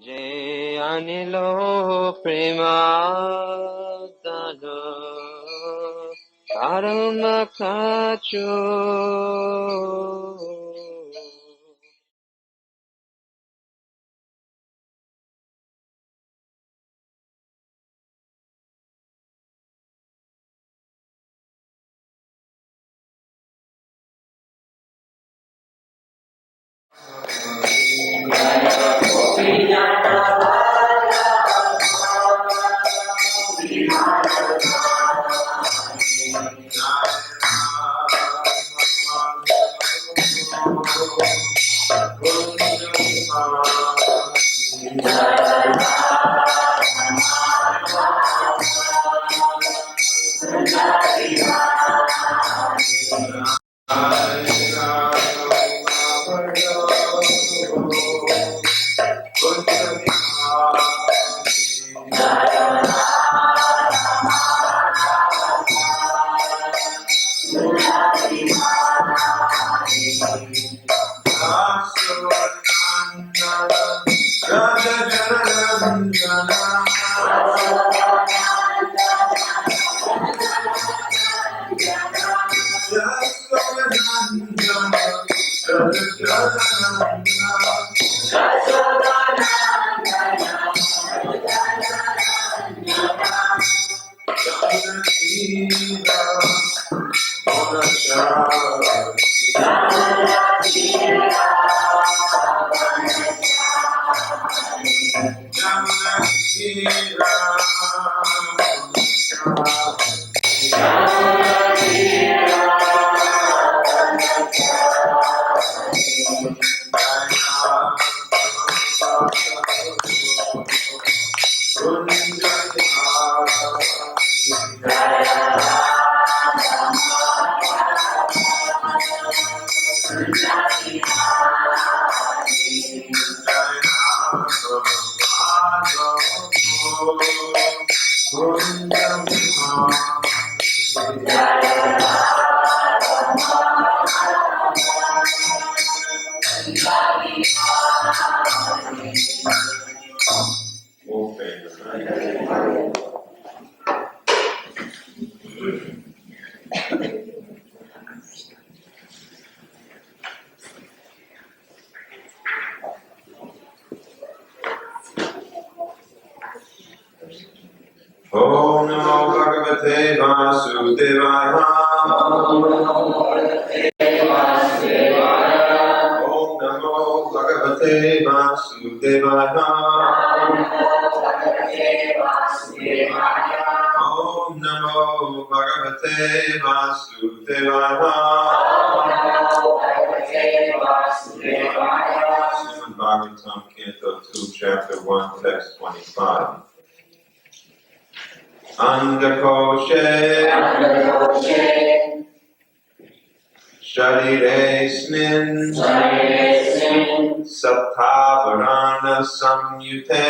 Je anilo premadano karma kacho. Om Namo Bhagavate Vasudevaya. Om Namo Bhagavate Vasudevaya. Om Namo Bhagavate Vasudevaya. Srimad Bhagavatam, Canto 2, Chapter 1, Text 25. Andakoshe Shariresmin Sattvavarana Samyute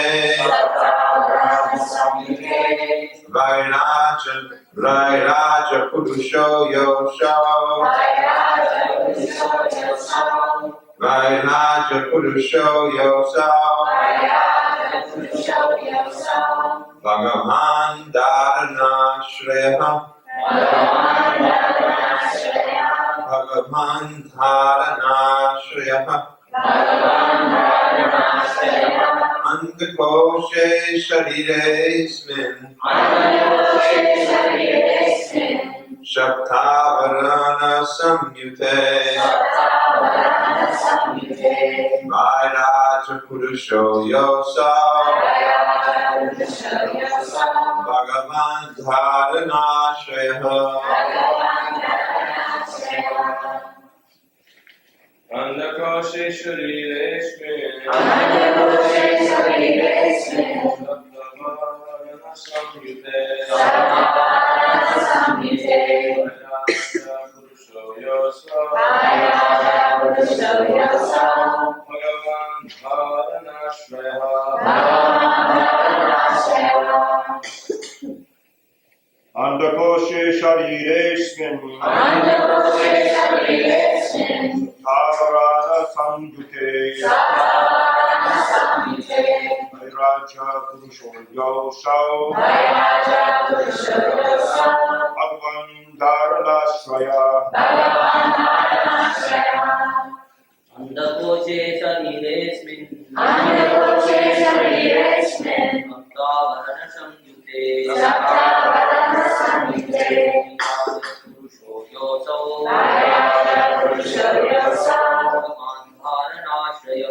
Vairaja Purusho Yosho Vairaja Purusho Yosho Bhagavan Dharana Shreya Bhagavan Dharana Shreya Andakoshe Shariresmin Shaktavarana Samyute Vairaja Purusho Yosa Bhagavan Dharana Shreya Andakoshe Shariresmin Sattvavarana Samyute Vairaja Purusho Yosa Bhagavan Dharana Shreya Andakoshe Shariresmin Sattvavarana Samyute Vayaraja Purushoyoso Bhagavan Dharanashraya Andakoshe shariresmin Bhaktavarana Purusho yoso Bhagavan Dharanashraya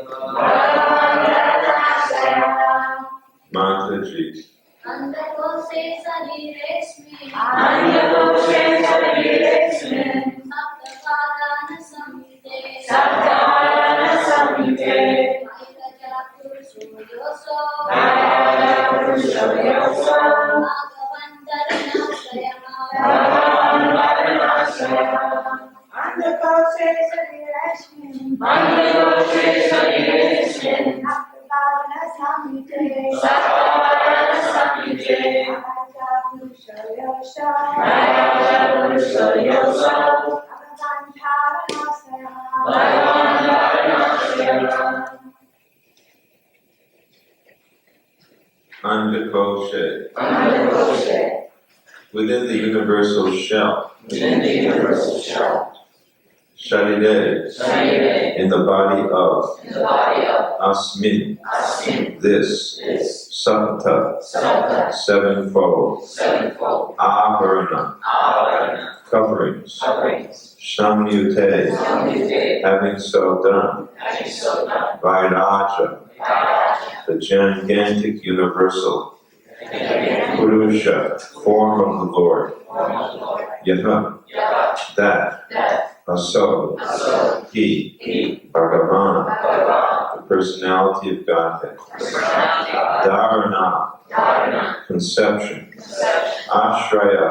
Mantra G. Andakoshe shariresmin Saptavarana samhite Vayaraja Purusho yoso Bhagavan Dharanashraya Andakoshe shariresmin Saptavarana samhite Vayaraja Purusho yoso Bhagavan Dharanashraya Andakoshe. Within the universal shell. Sharire. In the body of. Asmin. This. Sapta. Sevenfold. Avarana. Coverings. Samyute. Having so done. Vairaja. The gigantic universal Purusha, form of the Lord. Yaha, that. Aso, he. Bhagavan, the personality of Godhead. Dharana, conception. Ashraya,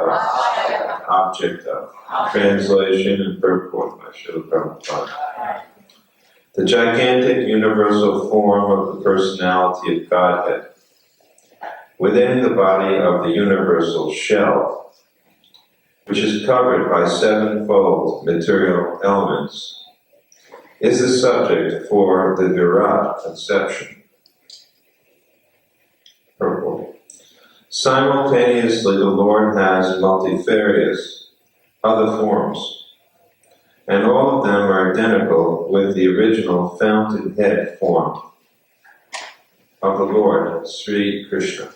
object of. Translation and purport by Srila Prabhupada. The gigantic universal form of the personality of Godhead within the body of the universal shell, which is covered by sevenfold material elements, is the subject for the Virat conception. Purport. Simultaneously, the Lord has multifarious other forms, and all of them are identical with the original fountainhead form of the Lord, Sri Krishna.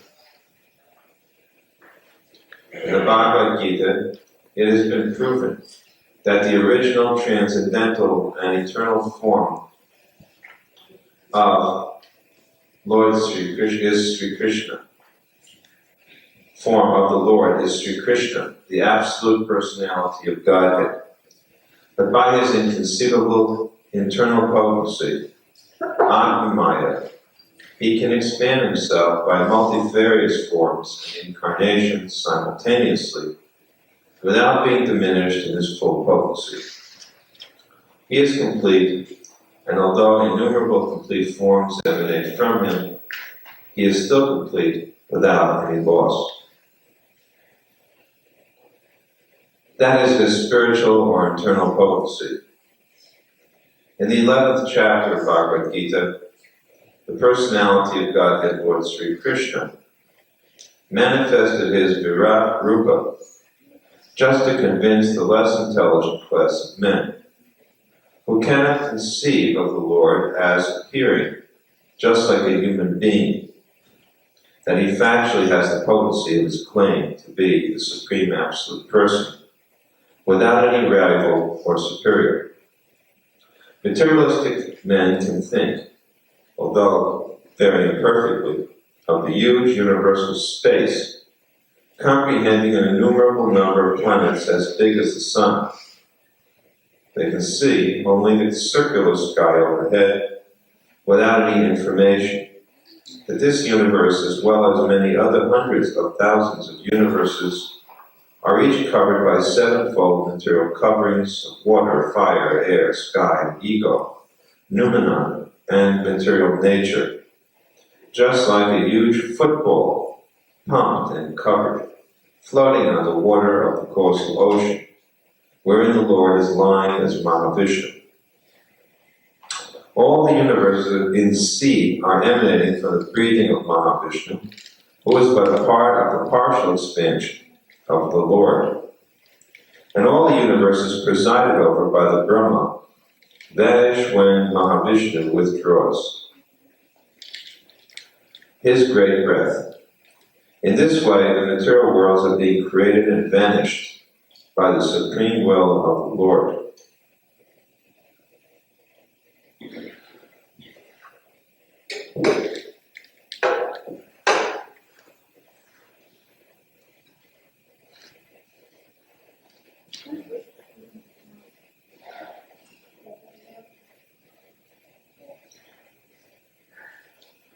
In the Bhagavad Gita, it has been proven that the original transcendental and eternal form of Lord Sri Krishna is Sri Krishna. Form of the Lord is Sri Krishna, the absolute personality of Godhead. But by his inconceivable internal potency, Atmamaya, he can expand himself by multifarious forms and incarnations simultaneously, without being diminished in his full potency. He is complete, and although innumerable complete forms emanate from him, he is still complete without any loss. That is his spiritual or internal potency. In the 11th chapter of Bhagavad Gita, the personality of Godhead Lord Sri Krishna manifested his Virat Rupa just to convince the less intelligent class of men who cannot conceive of the Lord as appearing just like a human being, that he factually has the potency of his claim to be the Supreme Absolute Person, without any rival or superior. Materialistic men can think, although very imperfectly, of the huge universal space, comprehending an innumerable number of planets as big as the sun. They can see only the circular sky overhead, without any information that this universe, as well as many other hundreds of thousands of universes, are each covered by sevenfold material coverings of water, fire, air, sky, ego, noumenon, and material nature, just like a huge football, pumped and covered, floating on the water of the coastal ocean, wherein the Lord is lying as Mahavishnu. All the universes in C are emanating from the breathing of Mahavishnu, who is but a part of the partial expansion of the Lord. And all the universes presided over by the Brahma vanish when Mahavishnu withdraws his great breath. In this way, the material worlds are being created and vanished by the supreme will of the Lord.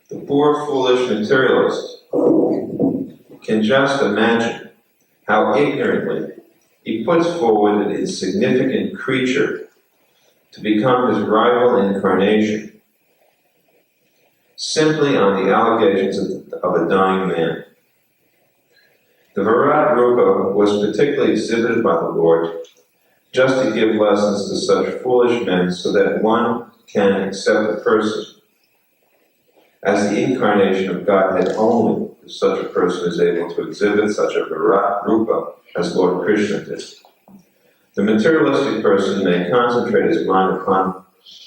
The poor, foolish materialist can just imagine how ignorantly he puts forward an insignificant creature to become his rival incarnation, simply on the allegations of a dying man. The Virat Rupa was particularly exhibited by the Lord just to give lessons to such foolish men so that one can accept the person as the incarnation of Godhead only if such a person is able to exhibit such a Virat Rupa as Lord Krishna did. The materialistic person may concentrate his mind upon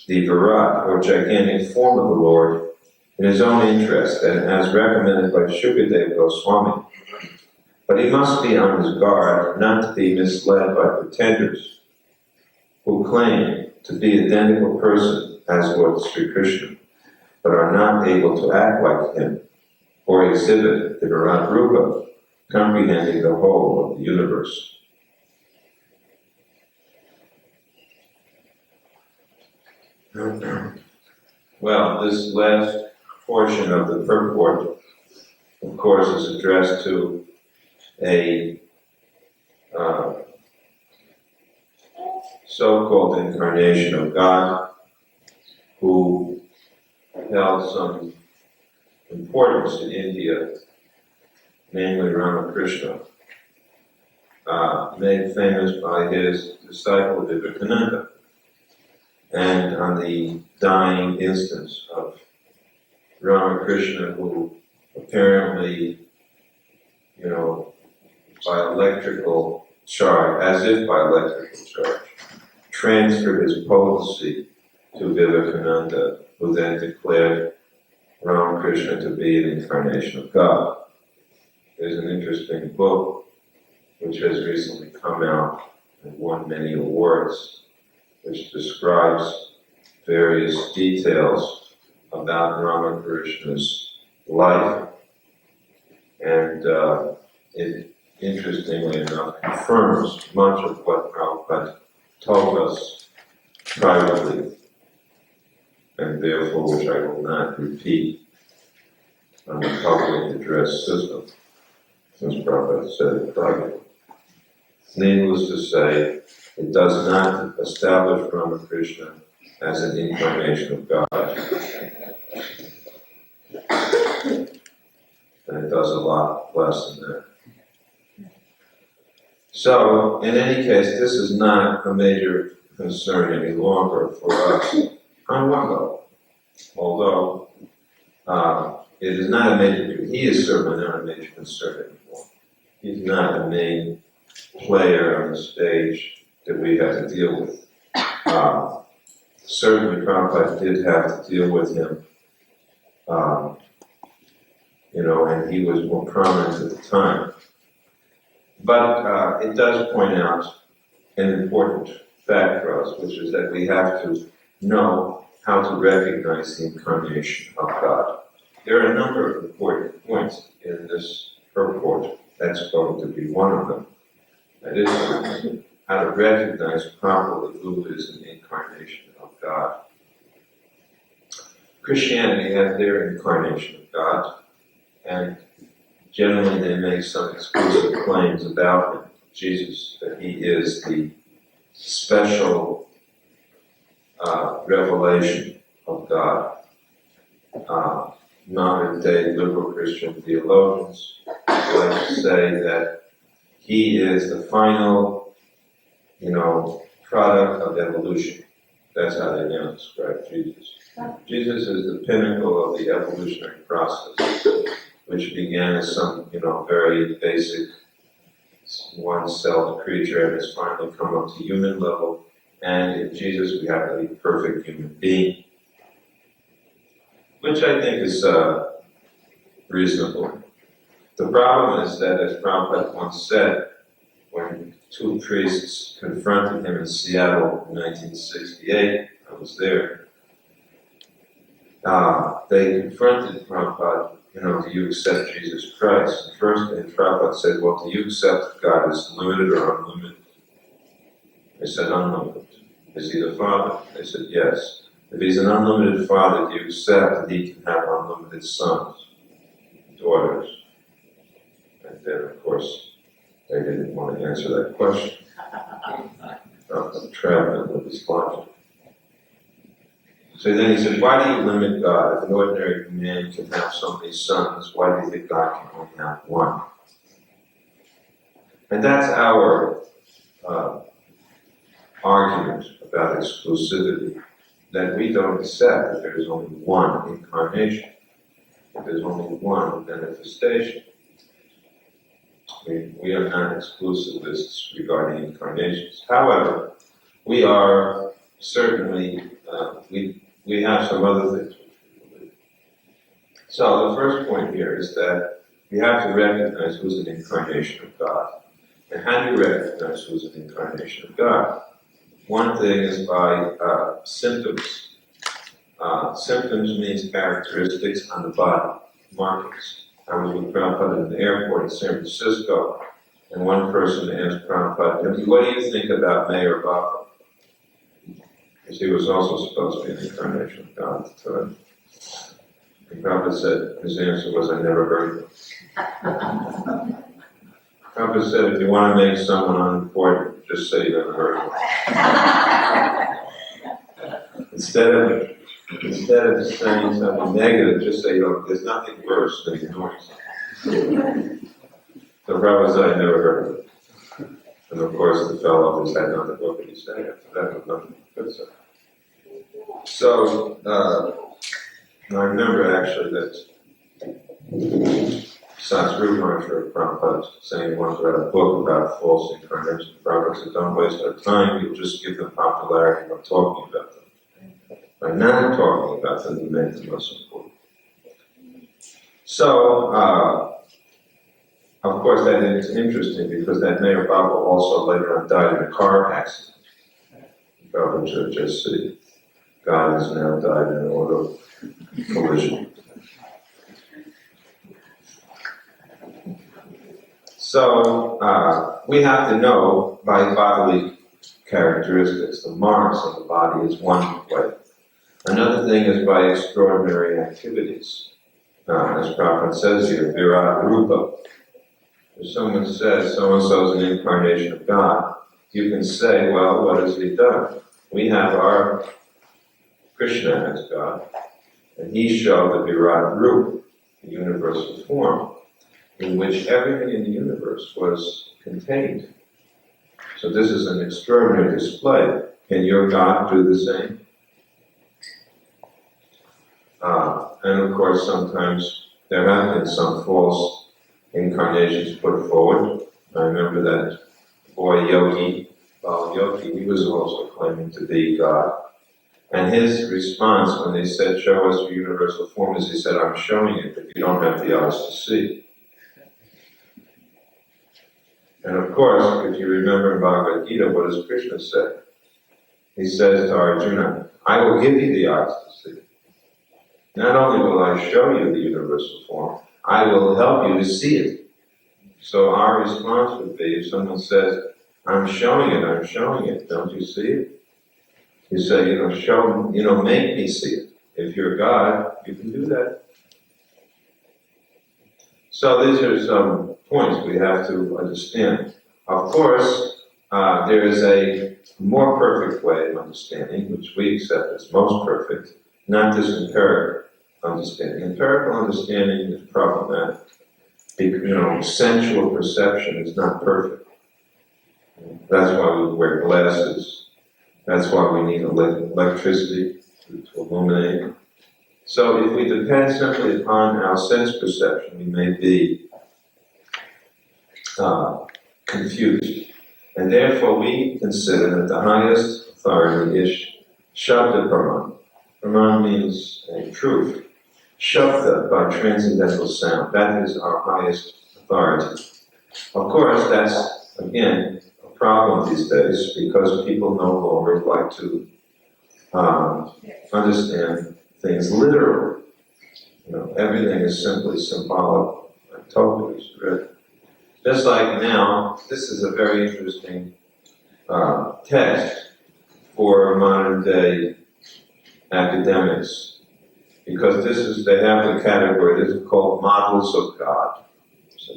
the Virat or gigantic form of the Lord in his own interest and as recommended by Shukadeva Goswami. But he must be on his guard not to be misled by pretenders who claim to be identical person as Lord Sri Krishna, but are not able to act like him or exhibit the Virat Rupa, comprehending the whole of the universe. Well, this last portion of the purport, of course, is addressed to a so-called incarnation of God who held some importance in India, namely Ramakrishna, made famous by his disciple Vivekananda. And on the dying instance of Ramakrishna, who apparently, by electrical charge, as if by electrical charge, transferred his potency to Vivekananda, who then declared Ramakrishna to be an incarnation of God. There's an interesting book which has recently come out and won many awards, which describes various details about Ramakrishna's life, and it, interestingly enough, confirms much of what Prabhupada told us privately, and therefore which I will not repeat on the public address system, since Prabhupada said it privately. Needless to say, it does not establish Ramakrishna as an incarnation of God. And it does a lot less than that. So, in any case, this is not a major concern any longer for us on one level. Although it is not a major, he is certainly not a major concern anymore. He's not a main player on the stage that we have to deal with. Certainly Prabhupada did have to deal with him, and he was more prominent at the time. But it does point out an important fact for us, which is that we have to know how to recognize the incarnation of God. There are a number of important points in this purport. That's going to be one of them. That is how to recognize properly who is an incarnation of God. Christianity has their incarnation of God, and generally they make some exclusive claims about him, Jesus, that he is the special revelation of God. Modern-day liberal Christian theologians like to say that he is the final, product of evolution. That's how they now describe Jesus. Jesus is the pinnacle of the evolutionary process, which began as some, very basic one-celled creature and has finally come up to human level. And in Jesus, we have a perfect human being, which I think is reasonable. The problem is that, as Prabhupada once said, when two priests confronted him in Seattle in 1968, I was there, they confronted Prabhupada, do you accept Jesus Christ? And first, Prabhupada said, well, do you accept God is limited or unlimited? They said, unlimited. Is he the Father? They said, yes. If he's an unlimited Father, do you accept that he can have unlimited sons, daughters? And then, of course, they didn't want to answer that question. Prabhupada trapped them with his logic. So then he said, why do you limit God? If an ordinary man can have so many sons, why do you think God can only have one? And that's our argument about exclusivity, that we don't accept that there is only one incarnation, that there's only one manifestation. We are not exclusivists regarding incarnations. However, we are certainly, we have some other things which we believe. So the first point here is that you have to recognize who's an incarnation of God. And how do you recognize who's an incarnation of God? One thing is by symptoms. Symptoms means characteristics on the body, markings. I was with Prabhupada in the airport in San Francisco, and one person asked Prabhupada, what do you think about Mayor Baba? Because he was also supposed to be an incarnation of God at the time. And Prabhupada said, his answer was, I never heard of him. Prabhupada said, if you want to make someone unimportant, just say you never heard of him. Instead of saying something negative, just say, there's nothing worse than ignoring something. So Prabhupada said, I never heard of it. And of course, the fellow just had nothing. What could he say after that? Was nothing good say. So, I remember actually that Satsru Maharaj Prabhupada saying once read a book about false incarnations. Prabhupada said, don't waste our time, you'll just give them popularity by talking about them. By not talking about them, you make them most important. So, of course, that is interesting because that Mayor Baba also later on died in a car accident. Prabhupada should just see. God has now died in an auto collision. So, we have to know by bodily characteristics. The marks of the body is one way. Another thing is by extraordinary activities. As Prabhupada says here, Virat Rupa. If someone says so-and-so is an incarnation of God, you can say, well, what has he done? We have our Krishna as God, and he showed the Virat Rupa, the universal form, in which everything in the universe was contained. So this is an extraordinary display. Can your God do the same? And of course, sometimes there have been some false incarnations put forward. I remember that boy Yogi, he was also claiming to be God. And his response when they said, show us your universal form, is he said, I'm showing it, but you don't have the eyes to see. And of course, if you remember in Bhagavad Gita, what does Krishna say? He says to Arjuna, I will give you the eyes to see. Not only will I show you the universal form, I will help you to see it. So our response would be, if someone says, I'm showing it, don't you see it? You say, make me see it. If you're God, you can do that. So these are some points we have to understand. Of course, there is a more perfect way of understanding, which we accept as most perfect, not this empirical understanding. Empirical understanding is problematic. Sensual perception is not perfect. That's why we wear glasses. That's why we need electricity to illuminate. So if we depend simply upon our sense perception, we may be confused. And therefore we consider that the highest authority is Shabda Praman. Praman means a truth. Shabda, by transcendental sound, that is our highest authority. Of course, that's, again, a problem these days because people no longer like to understand things literally. You know, everything is simply symbolic. I totally agree. Just like now, this is a very interesting text for modern day academics, because they have the category, this is called models of God. So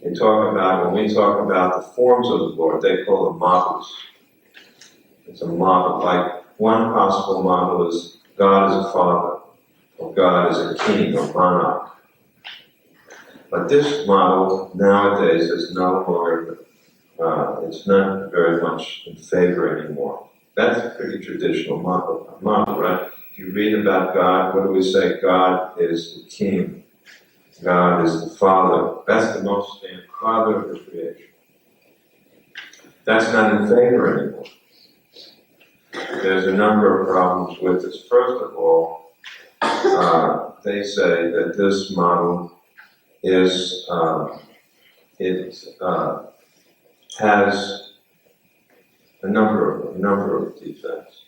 they talk about, when we talk about the forms of the Lord, they call them models. It's a model, like one possible model is God as a father, or God as a king or monarch. But this model nowadays is no longer, it's not very much in favor anymore. That's a pretty traditional model, right? If you read about God, what do we say? God is the king. God is the father. That's the most standard father of the creation. That's not in favor anymore. There's a number of problems with this. First of all, they say that this model is, has a number of defects.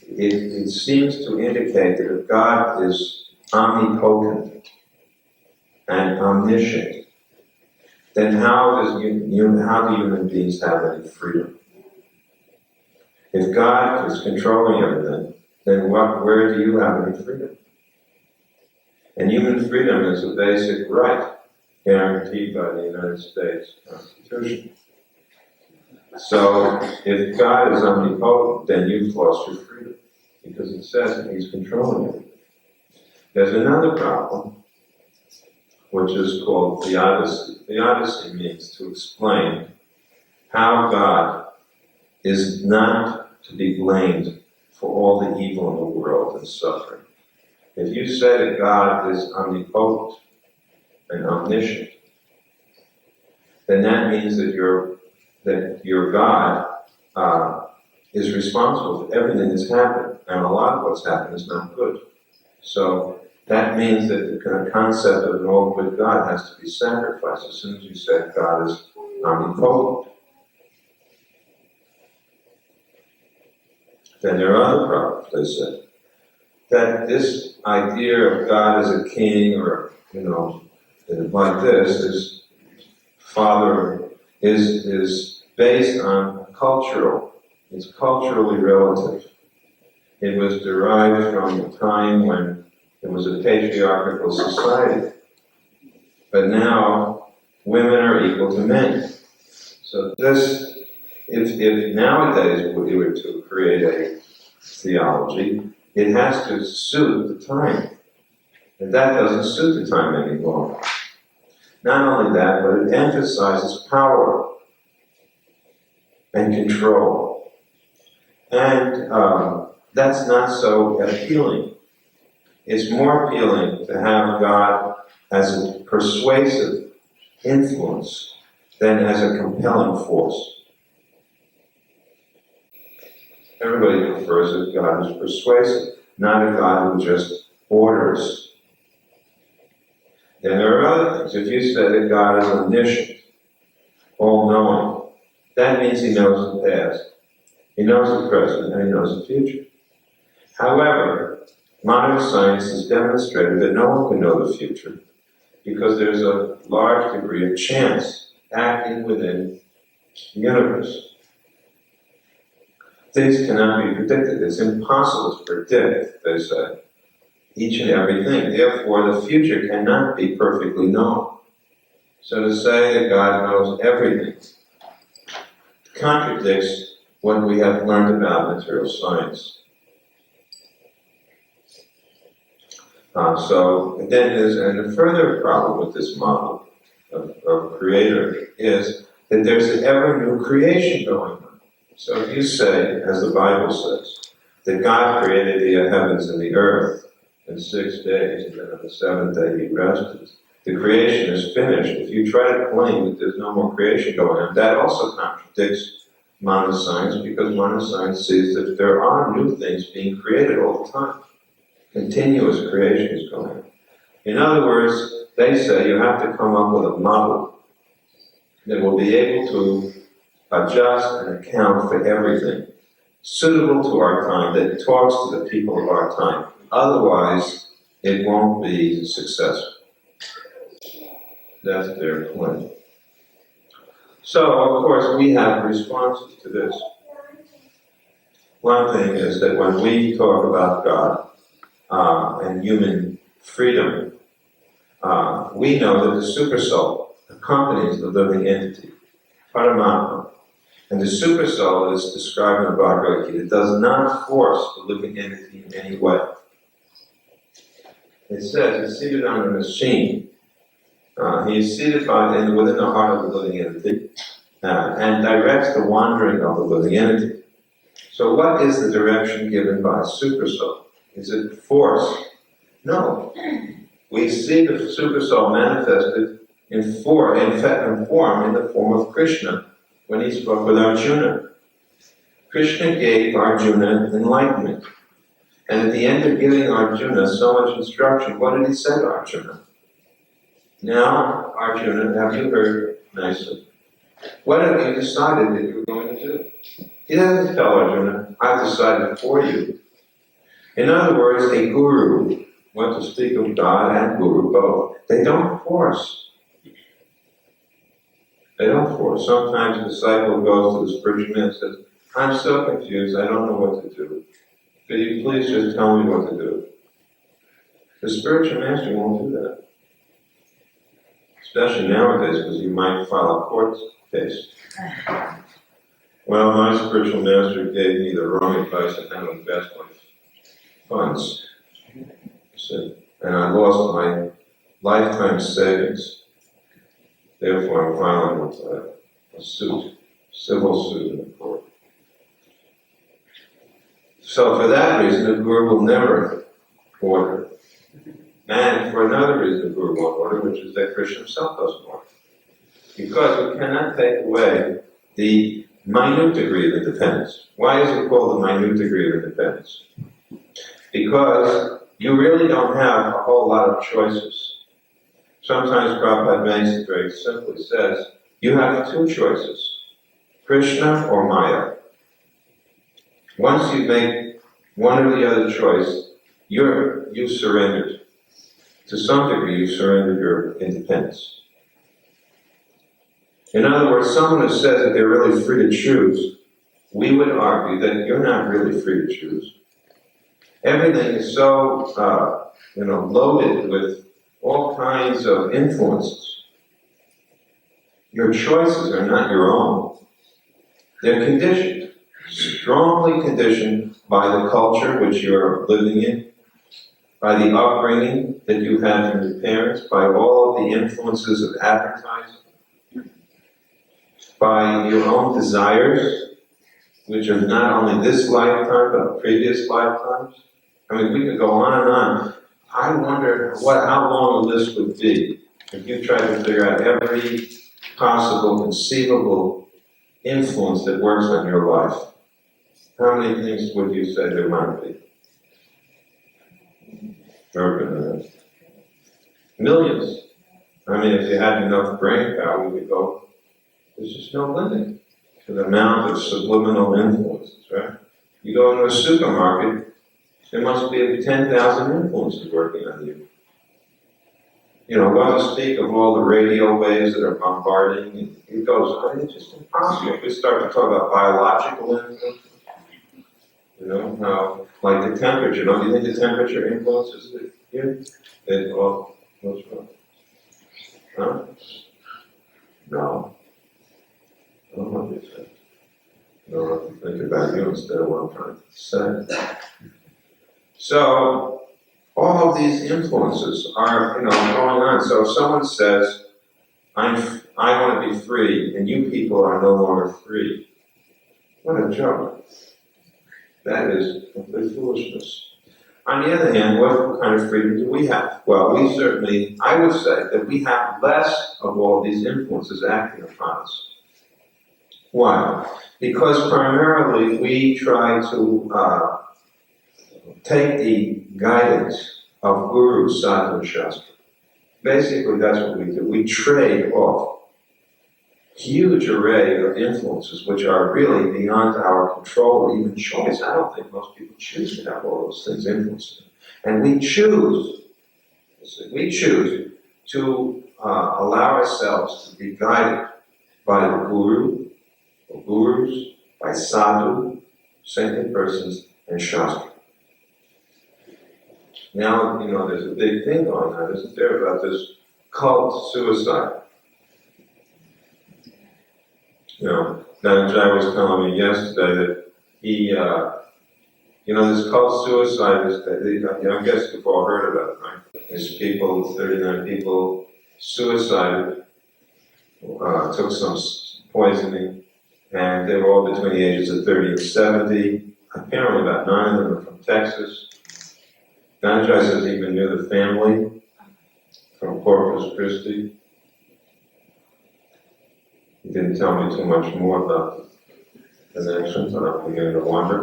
It seems to indicate that if God is omnipotent and omniscient, then how do human beings have any freedom? If God is controlling everything, then where do you have any freedom? And human freedom is a basic right guaranteed by the United States Constitution. So if God is omnipotent, then you've lost your freedom, because it says that He's controlling everything. There's another problem, which is called theodicy. Theodicy means to explain how God is not to be blamed for all the evil in the world and suffering. If you say that God is omnipotent and omniscient, then that means that your God is responsible for everything that's happened, and a lot of what's happened is not good. So that means that the concept of an all-good God has to be sacrificed as soon as you say God is omnipotent. Then there are other problems, they say. That this idea of God as a king, or, like this, is father, is based on it's culturally relative. It was derived from a time when it was a patriarchal society. But now, women are equal to men. So this, if nowadays we were to create a theology, it has to suit the time. And that doesn't suit the time anymore. Not only that, but it emphasizes power and control. And that's not so appealing. It's more appealing to have God as a persuasive influence than as a compelling force. Everybody prefers that God is persuasive, not a God who just orders. Then there are other things. If you say that God is omniscient, all-knowing, that means He knows the past, He knows the present, and He knows the future. However, modern science has demonstrated that no one can know the future because there's a large degree of chance acting within the universe. Things cannot be predicted. It's impossible to predict, they say, each and everything. Therefore, the future cannot be perfectly known. So to say that God knows everything contradicts what we have learned about material science. So then and the further problem with this model of creator is that there's an ever new creation going on. So if you say, as the Bible says, that God created the heavens and the earth in 6 days, and then on the seventh day he rested, the creation is finished. If you try to claim that there's no more creation going on, that also contradicts modern science, because modern science sees that there are new things being created all the time. Continuous creation is going on. In other words, they say you have to come up with a model that will be able to adjust and account for everything, suitable to our time, that talks to the people of our time. Otherwise, it won't be successful. That's their claim. So, of course, we have responses to this. One thing is that when we talk about God and human freedom, we know that the supersoul accompanies the living entity, Paramatma. And the supersoul is described in the Bhagavad Gita. It does not force the living entity in any way. It says it's seated on a machine. He is seated within the heart of the living entity and directs the wandering of the living entity. So what is the direction given by supersoul? Is it force? No. We see the supersoul manifested in form in the form of Krishna when he spoke with Arjuna. Krishna gave Arjuna enlightenment. And at the end of giving Arjuna so much instruction, what did he say to Arjuna? Now, Arjuna, have you heard nicely? What have you decided that you're going to do? He doesn't tell Arjuna, I've decided for you. In other words, a guru, what to speak of God and guru both, they don't force. They don't force. Sometimes a disciple goes to the spiritual man and says, I'm so confused, I don't know what to do. Could you please just tell me what to do? The spiritual master won't do that. Especially nowadays, because you might file a court case. Well, my spiritual master gave me the wrong advice on how to invest my funds. And I lost my lifetime savings. Therefore, I'm filing a suit, civil suit in the court. So for that reason, the guru will never order. And for another reason, the guru won't order, which is that Krishna himself doesn't order. Because we cannot take away the minute degree of independence. Why is it called the minute degree of independence? Because you really don't have a whole lot of choices. Sometimes Prabhupada makes it very simply, says, you have two choices, Krishna or Maya. Once you make one or the other choice, you surrendered. To some degree, you surrendered your independence. In other words, someone who says that they're really free to choose, we would argue that you're not really free to choose. Everything is so, loaded with all kinds of influences. Your choices are not your own. They're conditioned, strongly conditioned by the culture which you're living in, by the upbringing that you had from your parents, by all of the influences of advertising, by your own desires, which are not only this lifetime, but previous lifetimes. I mean, we could go on and on. I wonder how long a list would be if you tried to figure out every possible, conceivable influence that works on your life. How many things would you say there might be? Millions. I mean, if you had enough brain power, we could go, there's just no limit to the amount of subliminal influences, right? You go into a supermarket, there must be 10,000 influences working on you. What to speak of all the radio waves that are bombarding, it goes on. It's just impossible. If we start to talk about biological influences, how, like the temperature, don't you think the temperature influences it here? What's wrong? Huh? No. I don't know what you say. No, I have to think about you instead of what I'm trying to say. So, all of these influences are, going on. So if someone says, I want to be free, and you people are no longer free, What a joke. That is complete foolishness. On the other hand, what kind of freedom do we have? Well, we certainly, I would say that we have less of all these influences acting upon us. Why? Because primarily we try to take the guidance of Guru, Sadhu, and Shastra. Basically, that's what we do. We trade off huge array of influences which are really beyond our control or even choice. I don't think most people choose to have all those things influencing them. And we choose to allow ourselves to be guided by the Guru, or Gurus, by Sadhu, saintly persons, and Shastra. Now, there's a big thing going on, isn't there, about this cult suicide. Maharaj was telling me yesterday that he, this cult suicide is, I guess you've all heard about it, right? There's 39 people suicided, took some poisoning, and they were all between the ages of 30 and 70. Apparently about 9 of them are from Texas. Maharaj says he even knew the family from Corpus Christi. He didn't tell me too much more about the connections, and I'm beginning to wonder.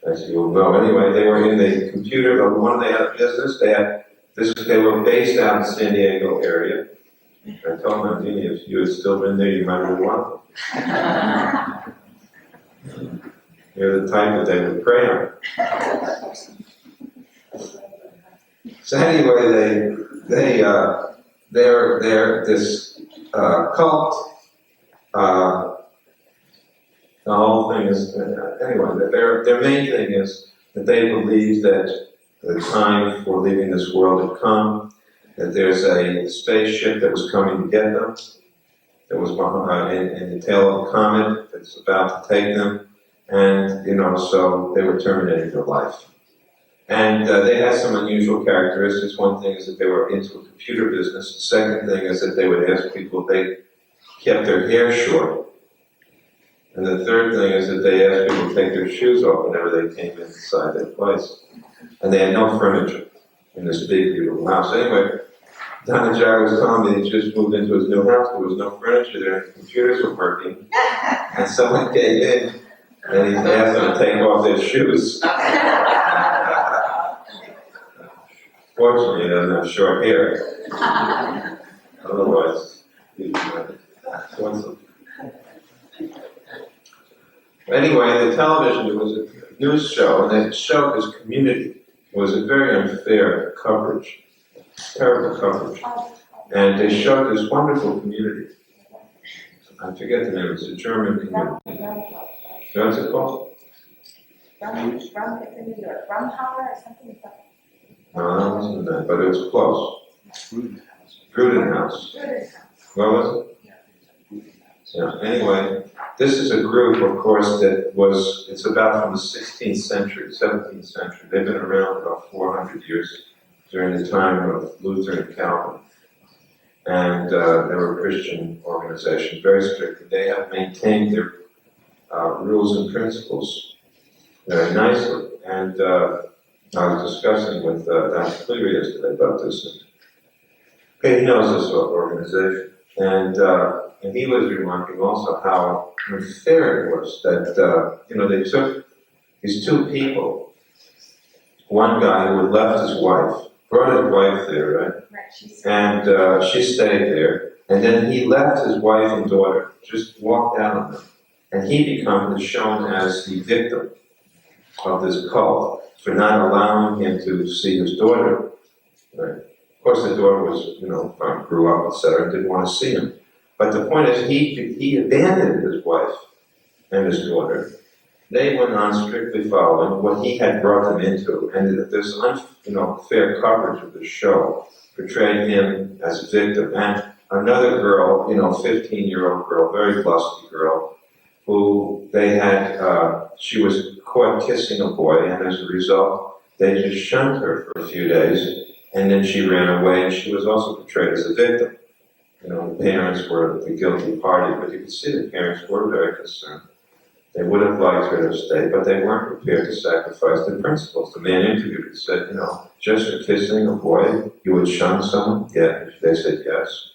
As you will know. Anyway, they were in the computer, the one they had a business, they were based out in the San Diego area. I told Nandini, if you had still been there, you might have been one of them. You're the type that they would prey on. So anyway, they're this cult. The whole thing is, anyway, their main thing is that they believe that the time for leaving this world had come, that there's a spaceship that was coming to get them, that was in the tail of a comet that's about to take them, and, so they were terminating their life. And they had some unusual characteristics. One thing is that they were into a computer business. The second thing is that they would ask people if they kept their hair short. And the third thing is that they asked people to take their shoes off whenever they came inside their place. And they had no furniture in this big, beautiful house. Anyway, Dhanajaya was telling me he just moved into his new house. There was no furniture there. The computers were working. And someone came in and he asked them to take off their shoes. Fortunately, he doesn't have short hair. Otherwise, he'd be awesome. Anyway, the television, it was a news show, and it showed this community. It was a very unfair coverage, terrible coverage. And they showed this wonderful community. I forget the name, it's a German community. What's it called? It's in New York. Rumhauer or something like that. No, that wasn't that, but it was close. Frudenhouse. What was it? Yeah, anyway, this is a group, of course, it's about from the 16th century, 17th century. They've been around about 400 years during the time of Luther and Calvin. And they were a Christian organization, very strict. They have maintained their rules and principles very nicely. And I was discussing with Dr. Cleary yesterday about this. And he knows this organization. And he was remarking also how unfair it was that, they took these two people, one guy who had left his wife, brought his wife there, right? And she stayed there. And then he left his wife and daughter, just walked out on them. And he becomes shown as the victim of this cult for not allowing him to see his daughter. Right? Of course, the daughter was, grew up, etc., didn't want to see him. But the point is, he abandoned his wife and his daughter. They went on strictly following what he had brought them into, and this unfair coverage of the show portrayed him as a victim. And another girl, 15-year-old girl, very lusty girl, who they had, she was caught kissing a boy, and as a result, they just shunned her for a few days, and then she ran away, and she was also portrayed as a victim. the parents were the guilty party, but you could see the parents were very concerned. They would have liked her to stay, but they weren't prepared to sacrifice their principles. The man interviewed her said, just for kissing a boy, you would shun someone? Yeah, they said yes.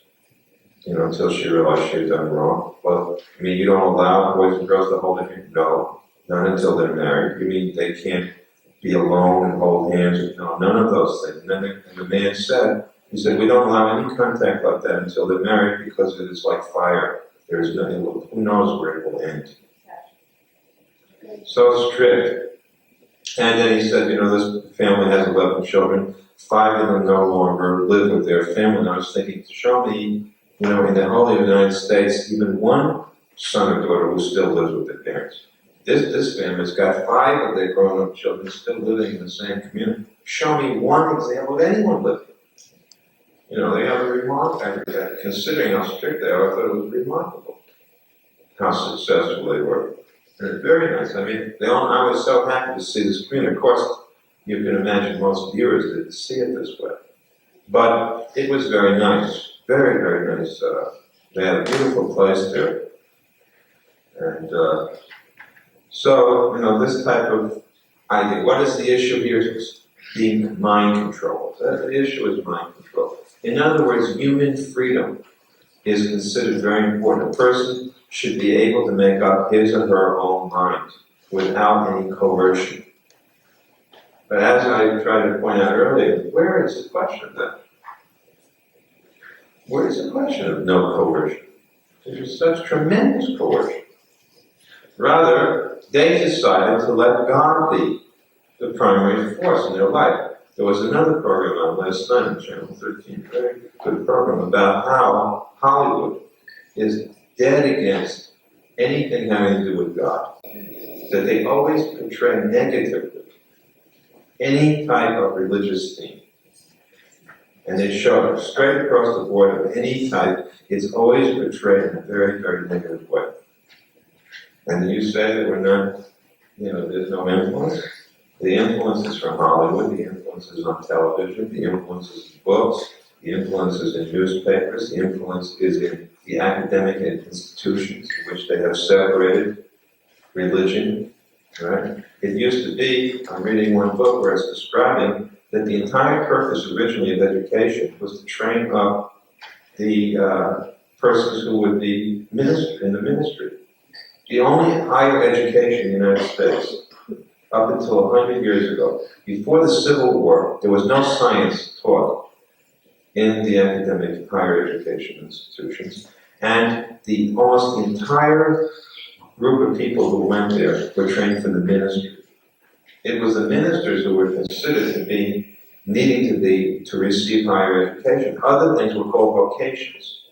Until she realized she had done wrong. Well, you don't allow boys and girls to hold hands? No, not until they're married. You mean they can't be alone and hold hands? No, none of those things. And then the man said, he said, we don't allow any contact like that until they're married because it is like fire. There is nothing, who knows where it will end. So strict. And then he said, this family has 11 children. 5 of them no longer live with their family. And I was thinking, show me, in the whole of the United States, even one son or daughter who still lives with their parents. This family's got 5 of their grown-up children still living in the same community. Show me one example of anyone living. They have a remarkable, considering how strict they are, I thought it was remarkable how successful they were. And it's very nice. I was so happy to see this community. Of course, you can imagine most viewers didn't see it this way. But it was very nice. Very, very nice. They had a beautiful place there. And so, this type of idea. What is the issue here? It's being mind controlled. The issue is mind control. In other words, human freedom is considered very important. A person should be able to make up his or her own mind without any coercion. But as I tried to point out earlier, where is the question of that? Where is the question of no coercion? There's such tremendous coercion. Rather, they decided to let God be the primary force in their life. There was another program on last night on Channel 13, a very good program about how Hollywood is dead against anything having to do with God. That they always portray negatively any type of religious theme. And they show it straight across the board of any type. It's always portrayed in a very, very negative way. And you say that we're not, there's no influence? The influence is from Hollywood, the influence is on television, the influence is in books, the influence is in newspapers, the influence is in the academic institutions in which they have separated religion, right? It used to be, I'm reading one book where it's describing that the entire purpose originally of education was to train up the persons who would be in the ministry. The only higher education in the United States, up until 100 years ago, before the Civil War, there was no science taught in the academic higher education institutions. And the almost entire group of people who went there were trained for the ministry. It was the ministers who were considered to be needing to receive higher education. Other things were called vocations.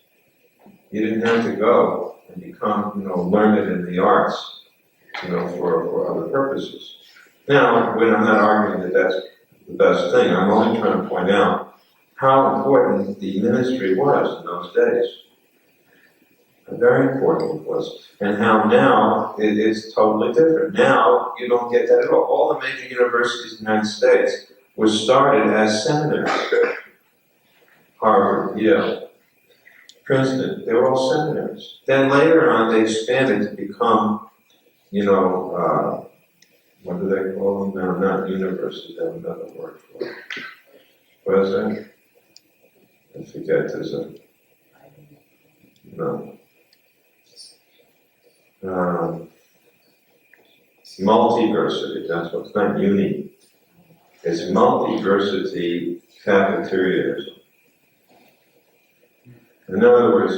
You didn't have to go and become, learned in the arts, for other purposes. Now, when I'm not arguing that that's the best thing, I'm only trying to point out how important the ministry was in those days. Very important it was. And how now it is totally different. Now you don't get that at all. All the major universities in the United States were started as seminaries. Harvard, Yale, Princeton, they were all seminaries. Then later on they expanded to become, what do they call them now? Not universities, they have another word for it. What is that? I forget, there's a, no. Multiversity, that's what, it's not uni. It's multiversity cafeteriaism. In other words,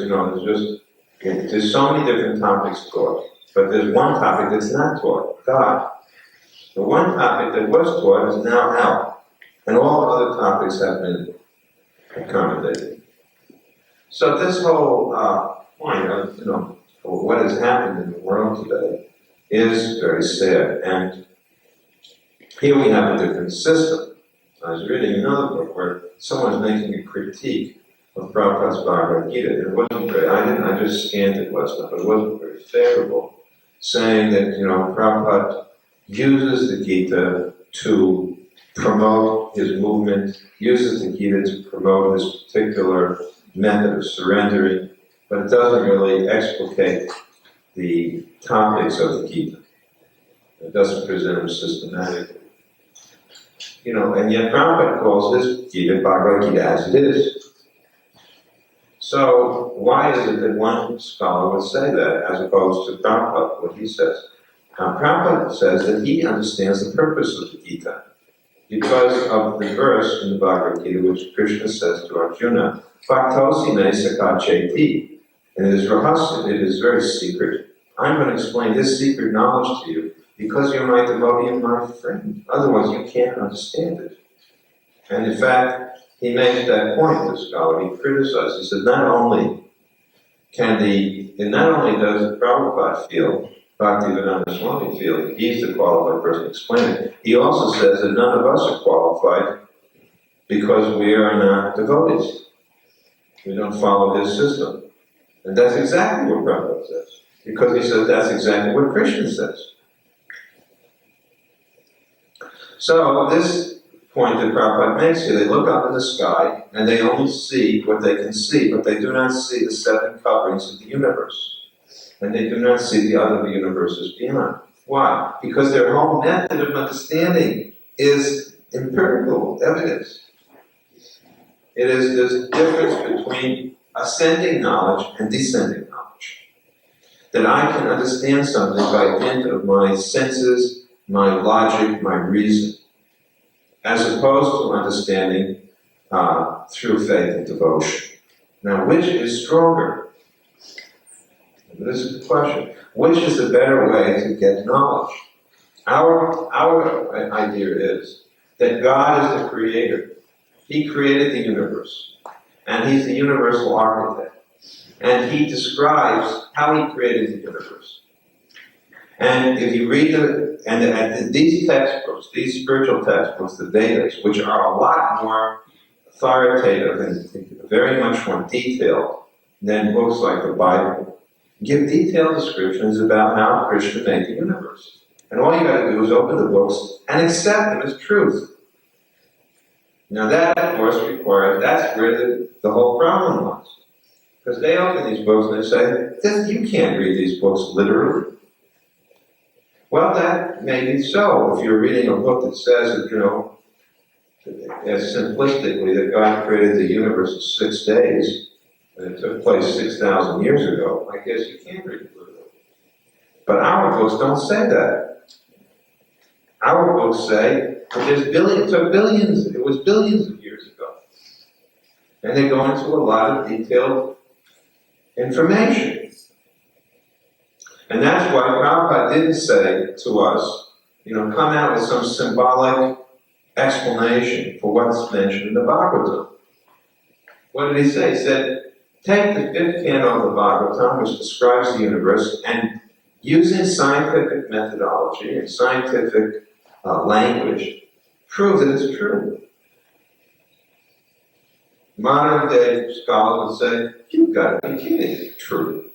there's so many different topics taught, but there's one topic that's not taught, God. The one topic that was taught is now out, and all other topics have been accommodated. So this whole point of, what has happened in the world today is very sad. And here we have a different system. I was reading another book where someone was making a critique of Prabhupada's Bhagavad Gita. It wasn't very, I just scanned it last night, but it wasn't very favorable, saying that, Prabhupada uses the Gita to promote his movement, uses the Gita to promote his particular method of surrendering, but it doesn't really explicate the topics of the Gita. It doesn't present them systematically. And yet Prabhupada calls his Gita Bhagavad Gita as it is. So why is it that one scholar would say that as opposed to Prabhupada, what he says? Now Prabhupada says that he understands the purpose of the Gita because of the verse in the Bhagavad Gita which Krishna says to Arjuna, Bhaktosi me sakacheti. And it is rahasya, it is very secret. I'm going to explain this secret knowledge to you because you're my devotee and my friend. Otherwise you can't understand it. And in fact, he makes that point, the scholar. He criticizes. He said, not only does Prabhupada feel, Bhaktivedanta Swami feel that he's the qualified person to explain it, he also says that none of us are qualified because we are not devotees. We don't follow his system. And that's exactly what Prabhupada says. Because he says that's exactly what Krishna says. So this point that Prabhupada makes here, they look up in the sky and they only see what they can see, but they do not see the seven coverings of the universe. And they do not see the other universes beyond. Why? Because their whole method of understanding is empirical evidence. It is this difference between ascending knowledge and descending knowledge. That I can understand something by dint of my senses, my logic, my reason, as opposed to understanding through faith and devotion. Now, which is stronger? This is the question. Which is the better way to get knowledge? Our idea is that God is the creator. He created the universe. And he's the universal architect. And he describes how he created the universe. And if you read these textbooks, these spiritual textbooks, the Vedas, which are a lot more authoritative and very much more detailed than books like the Bible, give detailed descriptions about how Krishna made the universe. And all you got to do is open the books and accept them as truth. Now that, of course, that's where the whole problem was. Because they open these books and they say, you can't read these books literally. Well, that may be so. If you're reading a book that says that, as simplistically, that God created the universe in 6 days, and it took place 6,000 years ago, I guess you can't read it literally. But our books don't say that. Our books say that it was billions of years ago. And they go into a lot of detailed information. And that's why Prabhupada didn't say to us, come out with some symbolic explanation for what's mentioned in the Bhagavatam. What did he say? He said, take the 5th canto of the Bhagavatam, which describes the universe, and using scientific methodology and scientific language, prove that it's true. Modern day scholars would say, you've got to be kidding, it's true.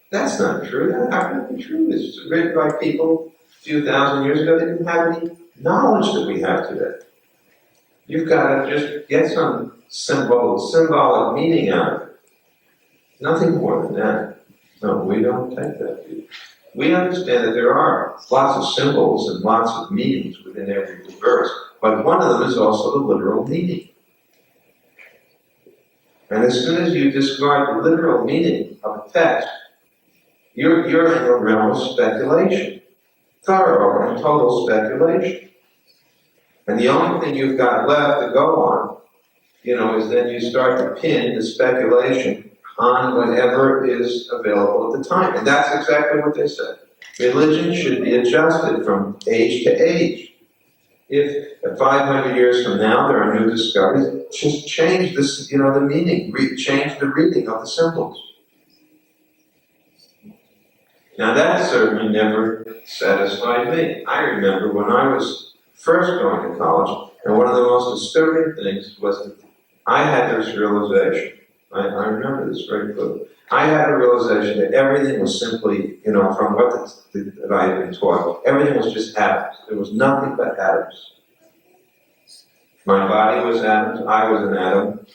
That's not true. How can it be true? It's written by people a few thousand years ago. They didn't have any knowledge that we have today. You've got to just get some symbolic meaning out of it. Nothing more than that. No, we don't take that view. We understand that there are lots of symbols and lots of meanings within every verse, but one of them is also the literal meaning. And as soon as you discard the literal meaning of a text, you're in the realm of speculation, thorough and total speculation. And the only thing you've got left to go on, is then you start to pin the speculation on whatever is available at the time. And that's exactly what they said. Religion should be adjusted from age to age. If 500 years from now there are new discoveries, just change this, the meaning, change the reading of the symbols. Now that certainly never satisfied me. I remember when I was first going to college, and one of the most disturbing things was that I had this realization. I remember this very clearly. I had a realization that everything was simply, from what that I had been taught, everything was just atoms. There was nothing but atoms. My body was atoms, I was an atom,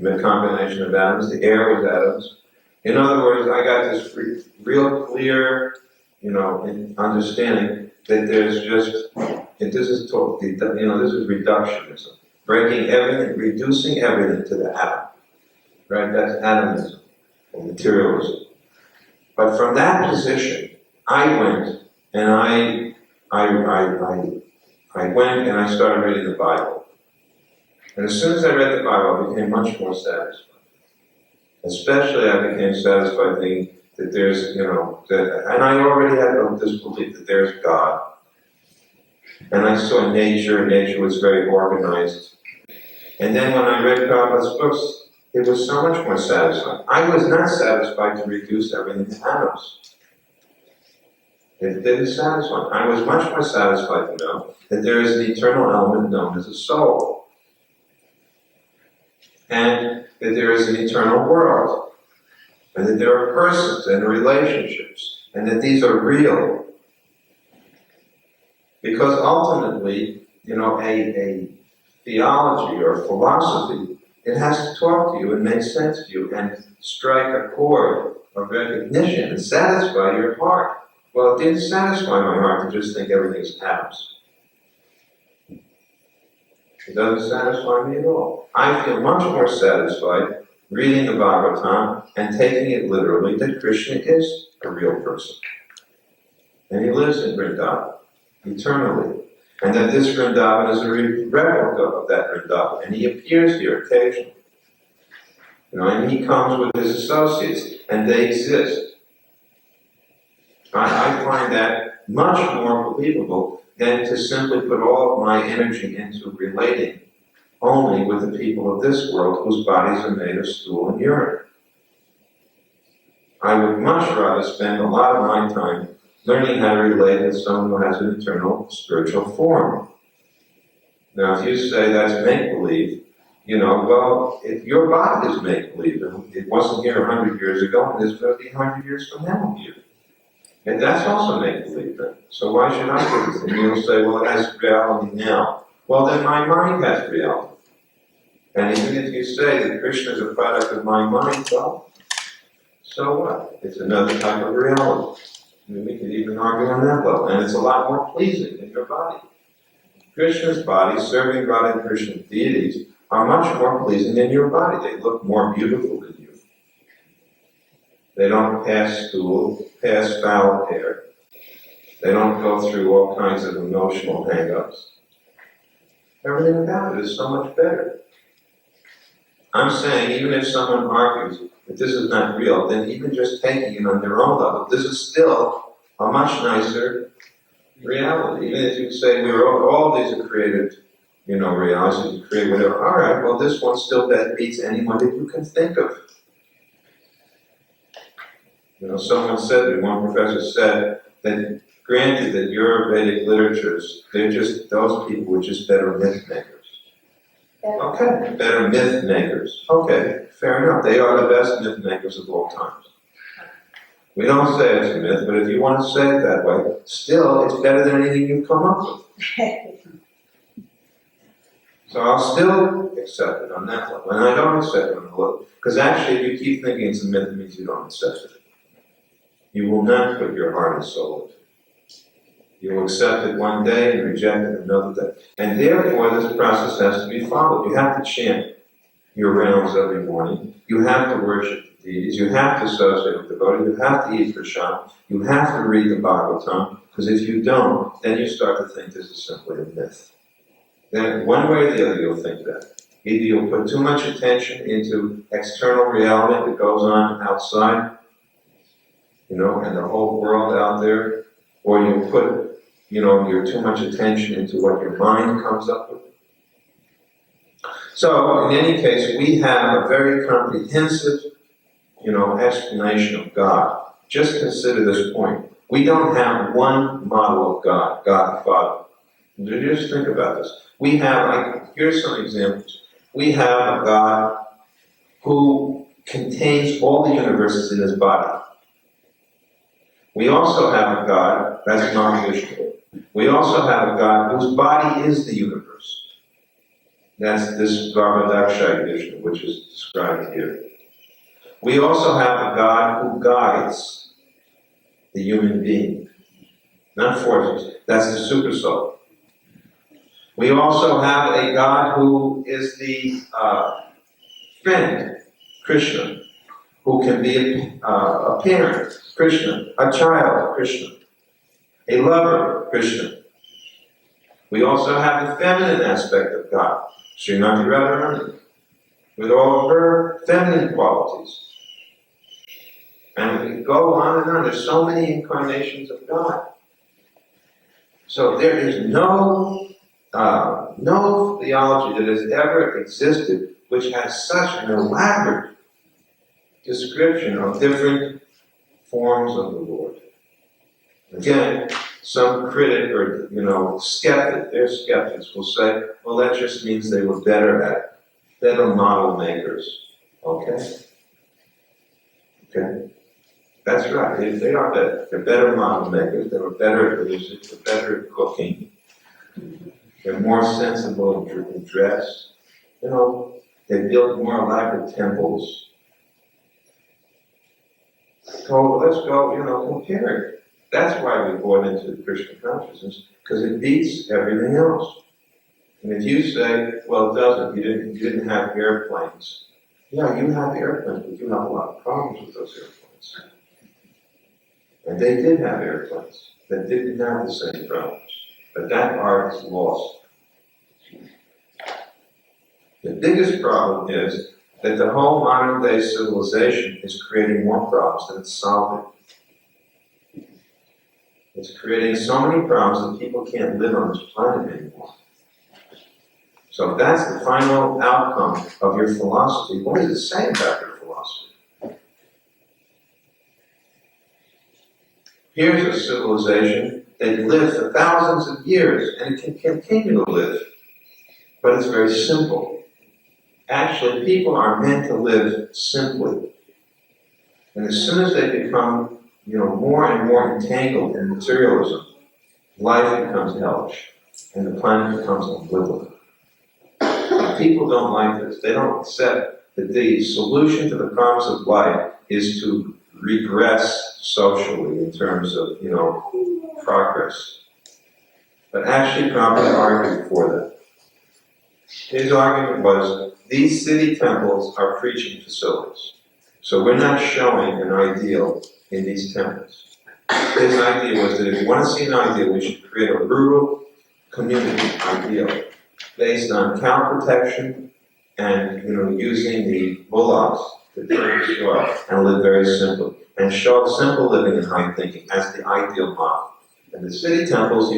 the combination of atoms. The air was atoms. In other words, I got this real clear, understanding that there's just, this is reductionism. Breaking everything, reducing everything to the atom. Right? That's atomism, or materialism. But from that position, I went and I went and I started reading the Bible. And as soon as I read the Bible, I became much more satisfied. Especially I became satisfied thinking that there's, and I already had this belief that there's God. And I saw nature was very organized. And then when I read Prabhupada's books, it was so much more satisfying. I was not satisfied to reduce everything to atoms. It didn't satisfy me. I was much more satisfied to know that there is an eternal element known as a soul. And that there is an eternal world. And that there are persons and relationships. And that these are real. Because ultimately, a theology or philosophy, it has to talk to you and make sense to you and strike a chord of recognition and satisfy your heart. Well, it didn't satisfy my heart to just think everything's atoms. It doesn't satisfy me at all. I feel much more satisfied reading the Bhagavatam and taking it literally that Krishna is a real person. And he lives in Vrindavan, eternally. And that this Vrindavan is a replica of that Vrindavan. And he appears here occasionally. And he comes with his associates, and they exist. I find that much more believable than to simply put all of my energy into relating only with the people of this world whose bodies are made of stool and urine. I would much rather spend a lot of my time learning how to relate with someone who has an eternal spiritual form. Now, if you say that's make-believe, well, if your body is make-believe, it wasn't here 100 years ago, and it's going to be 100 years from now here. And that's also make-believe then. So why should I do this? And you'll say, well, it has reality now. Well, then my mind has reality. And even if you say that Krishna is a product of my mind, well, so what? It's another type of reality. We could even argue on that level. And it's a lot more pleasing than your body. Krishna's body, serving God and Krishna deities, are much more pleasing than your body. They look more beautiful than you. They don't pass foul hair. They don't go through all kinds of emotional hang-ups. Everything about it is so much better. I'm saying, even if someone argues that this is not real, then even just taking it on their own level, this is still a much nicer reality. Even if you say all these are created, realities, you create whatever. All right, well, this one still beats anyone that you can think of. Someone said, one professor said, that granted that your Vedic literatures, those people were just better myth makers. Okay, better myth makers. Okay, fair enough. They are the best myth makers of all times. We don't say it's a myth, but if you want to say it that way, still, it's better than anything you've come up with. So I'll still accept it on that level. And I don't accept it on the level. Because actually, if you keep thinking it's a myth, it means you don't accept it. You will not put your heart and soul into it. You will accept it one day and reject it another day. And therefore, this process has to be followed. You have to chant your rounds every morning. You have to worship the deities. You have to associate with devotees. You have to eat prashad. You have to read the Bhagavatam. Because if you don't, then you start to think this is simply a myth. Then one way or the other, you'll think that. Either you'll put too much attention into external reality that goes on outside, and the whole world out there, or you put, your too much attention into what your mind comes up with. So, in any case, we have a very comprehensive, explanation of God. Just consider this point. We don't have one model of God, God the Father. Just think about this. We have, here's some examples. We have a God who contains all the universes in his body. We also have a God, that's non-visual. We also have a God whose body is the universe. That's this Garbhodakshaya Krishna, which is described here. We also have a God who guides the human being, not forces. That's the super soul. We also have a God who is the friend, Krishna, who can be a parent, Krishna, a child, Krishna, a lover, Krishna. We also have the feminine aspect of God, Srimati Radharani, with all of her feminine qualities. And we can go on and on. There's so many incarnations of God. So there is no theology that has ever existed which has such an elaborate description of different forms of the Lord. Again, some critic or skeptic, they're skeptics, will say, well, that just means they were better model makers. Okay? That's right, they are better. They're better model makers, they were better at music, they're better at cooking, they're more sensible in dress. They built more elaborate temples. So let's go, compare it. That's why we bought into Krishna consciousness, because it beats everything else. And if you say, well, it doesn't, you didn't have airplanes. Yeah, you have airplanes, but you have a lot of problems with those airplanes. And they did have airplanes that didn't have the same problems. But that art is lost. The biggest problem is that the whole modern day civilization is creating more problems than it's solving. It's creating so many problems that people can't live on this planet anymore. So if that's the final outcome of your philosophy, what does it say about your philosophy? Here's a civilization that lived for thousands of years, and it can continue to live. But it's very simple. Actually, people are meant to live simply. And as soon as they become, more and more entangled in materialism, life becomes hellish, and the planet becomes unlivable. And people don't like this. They don't accept that the solution to the problems of life is to regress socially in terms of, progress. But actually, Prabhupada argued for that. His argument was, these city temples are preaching facilities. So we're not showing an ideal in these temples. His idea was that if you want to see an ideal, we should create a rural community ideal based on cow protection and, using the bullocks to turn the soil and live very simply. And show simple living and high thinking as the ideal model. In the city temples,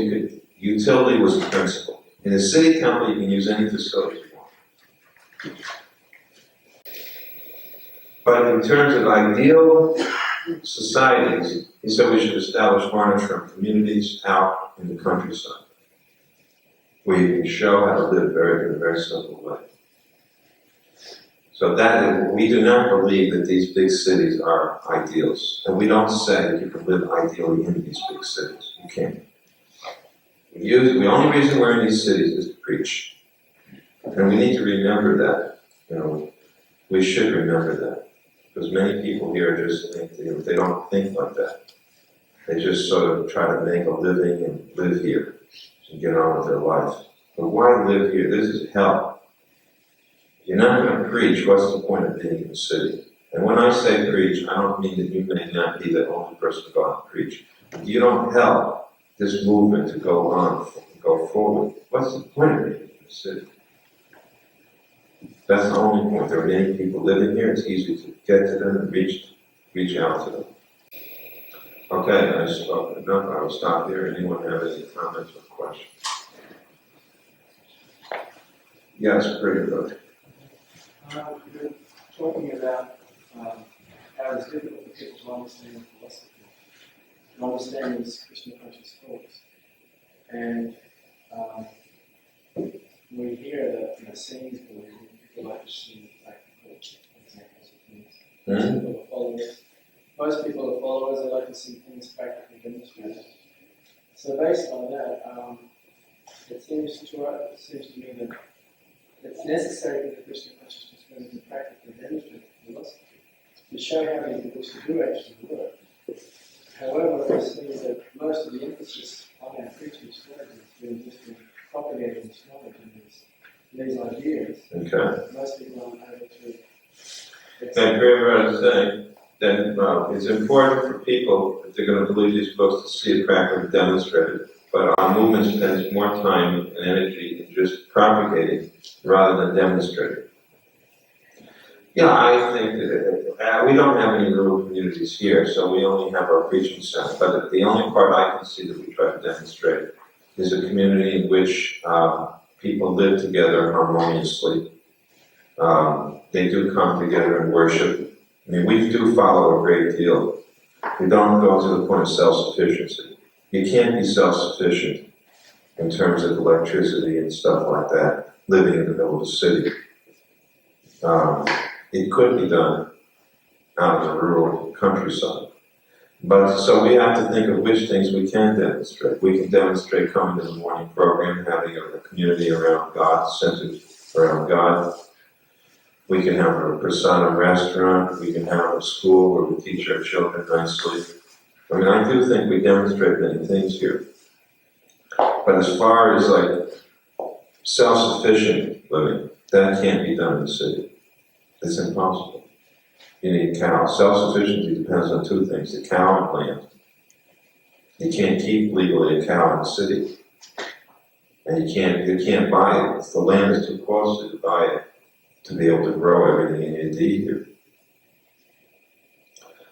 utility was the principle. In the city temple, you can use any facility you want. But in terms of ideal societies, he said we should establish varnashram communities out in the countryside, where you can show how to live in a very simple way. So we do not believe that these big cities are ideals. And we don't say that you can live ideally in these big cities. You can't. The only reason we're in these cities is to preach. And we need to remember that. We should remember that. Because many people here just think, they don't think like that. They just sort of try to make a living and live here and get on with their life. But why live here? This is hell. You're not going to preach, what's the point of being in the city? And when I say preach, I don't mean that you may not be the only person to go out and preach. If you don't help this movement to go on, go forward, what's the point of being in the city? That's the only point. There are many people living here. It's easy to get to them and reach out to them. Okay, I spoke enough. I will stop here. Anyone have any comments or questions? Yes, pretty good. You're talking about how it's difficult for people to understand philosophy, to understand these Krishna conscious thoughts. And we hear that scenes where people like to see examples of things. Most people are followers. Most people are followers. They like to see things practically demonstrated. So based on that, it seems to me that it's necessary for the Krishna consciousness movement to practically demonstrate philosophy to show how many people to do actually work. However, this means that most of the emphasis on our preaching strategy has been just in propagating this knowledge and these ideas. Okay. Most people aren't able to. And Prabhupada is saying that it's important for people, if they're going to believe they're supposed to see it practically demonstrated. But our movement spends more time and energy in just propagating rather than demonstrating. Yeah, I think that we don't have any rural communities here, so we only have our preaching center. But the only part I can see that we try to demonstrate is a community in which people live together harmoniously. They do come together and worship. I mean, we do follow a great deal. We don't go to the point of self-sufficiency. You can't be self-sufficient in terms of electricity and stuff like that, living in the middle of the city. It could be done out in the rural countryside. But so we have to think of which things we can demonstrate. We can demonstrate coming to the morning program, having a community around God, centered around God. We can have a prasadam restaurant. We can have a school where we teach our children nicely. I mean, I do think we demonstrate many things here. But as far as like self-sufficient living, that can't be done in the city. It's impossible. You need cows. Self-sufficiency depends on two things, the cow and land. You can't keep legally a cow in the city. And you can't buy it. The land is too costly to buy it, to be able to grow everything you need here.